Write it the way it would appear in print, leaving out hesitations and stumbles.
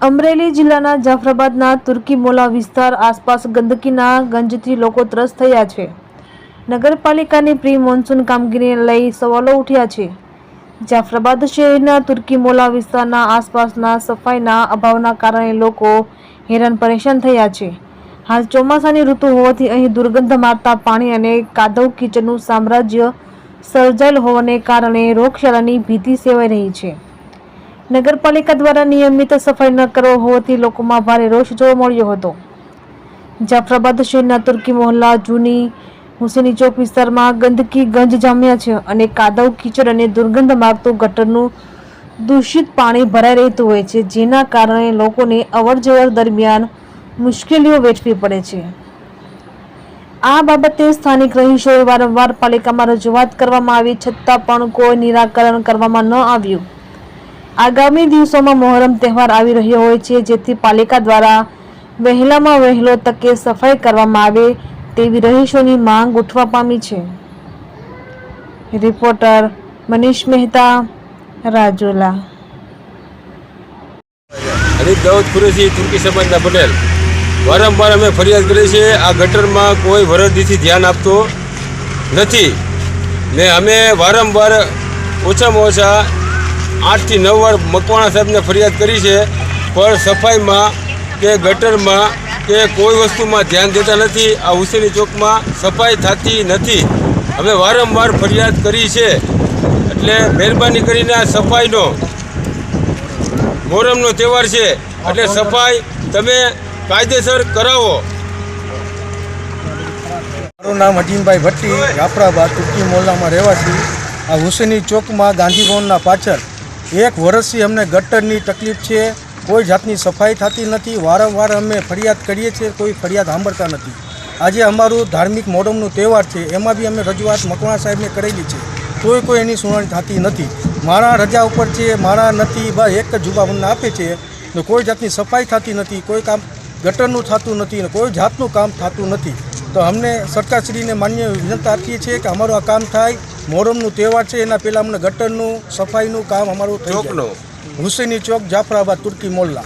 અમરેલી જિલ્લાના જાફરાબાદના તુર્કી મોલા વિસ્તાર આસપાસ ગંદકીના ગંજથી લોકો ત્રસ્ત થયા છે। નગરપાલિકાની પ્રી મોન્સૂન કામગીરીને લઈ સવાલો ઉઠ્યા છે। જાફરાબાદ શહેરના તુર્કી મોલા વિસ્તારના આસપાસના સફાઈના અભાવના કારણે લોકો હેરાન પરેશાન થયા છે। હાલ ચોમાસાની ઋતુ હોવાથી અહીં દુર્ગંધ મારતા પાણી અને કાદવ કીચડનું સામ્રાજ્ય સર્જાયેલ હોવાને કારણે રોગચાળાની ભીતિ સેવાઈ રહી છે। નગરપાલિકા દ્વારા નિયમિત સફાઈ ન કરવા હોવાથી લોકોમાં ભારે રોષ જોવા મળ્યો હતો। જાફરાબાદ શહેરના તુર્કી મોહલ્લા જૂની હુસેની ચોક વિસ્તારમાં ગંદકી ગંજ જામ્યા છે અને કાદવ કીચડ અને દુર્ગંધ મારતું ગટરનું દૂષિત પાણી ભરાઈ રહેતું હોય છે, જેના કારણે લોકોને અવરજવર દરમિયાન મુશ્કેલીઓ વેઠવી પડે છે। આ બાબતે સ્થાનિક રહીશોએ વારંવાર પાલિકામાં રજૂઆત કરવામાં આવી છતાં પણ કોઈ નિરાકરણ કરવામાં ન આવ્યું। આગામી દિવસોમાં મોહરમ તહેવાર આવી રહ્યો હોય છે, જેથી પાલિકા દ્વારા વહેલામાં વહેલો તકે સફાઈ કરવામાં આવે તેવી રહીશોની માંગ ઉઠવા પામી છે। રિપોર્ટર મનીષ મહેતા, રાજુલા। હરીફ દાઉદ કુરેશી, તુર્કી સમાજના પટેલ। વારંવાર અમે ફરિયાદ કરી છે, આ ગટરમાં કોઈ વરદીથી ધ્યાન આપતો નથી ને અમે વારંવાર ઓછામાં ઓછા 8 થી 9 વાર મકવાણા સાહેબને ફરિયાદ કરી છે, પણ સફાઈમાં કે ગટરમાં કે કોઈ વસ્તુમાં ધ્યાન દેતા નથી। આ હુસેની ચોકમાં સફાઈ થતી નથી। અમે વારંવાર ફરિયાદ કરી છે, એટલે મહેરબાની કરીને આ સફાઈનો મોહરમનો તહેવાર છે એટલે સફાઈ તમે કાયદેસર કરાવો। મારું નામ અજીમભાઈ ભટ્ટી, જાફરાબાદ તુર્કી મોહલ્લામાં રહેવાસી। આ હુસેની ચોકમાં ગાંધી ભવનના પાછળ 1 વર્ષથી અમને ગટરની તકલીફ છે, કોઈ જાતની સફાઈ થતી નથી। વારંવાર અમે ફરિયાદ કરીએ છીએ, કોઈ ફરિયાદ સાંભળતા નથી। આજે અમારું ધાર્મિક મોહરમનો તહેવાર છે, એમાં બી અમે રજૂઆત મકવાણા સાહેબને કરેલી છે, તોય કોઈ એની સુનાવણી થતી નથી। મારા રજા ઉપર છે, મારા નથી, બસ એક જ જુબા અમને આપે છે ને કોઈ જાતની સફાઈ થતી નથી, કોઈ કામ ગટરનું થતું નથી ને કોઈ જાતનું કામ થતું નથી। તો અમને સરકારશ્રીને માન્ય વિનંતી આપીએ છીએ કે અમારું આ કામ થાય। મોહરમનું તહેવાર છે, એના પહેલાં અમને ગટરનું સફાઈનું કામ અમારું થઈ જાય। હુસેની ચોક, જાફરાબાદ, તુર્કી મોહલ્લા।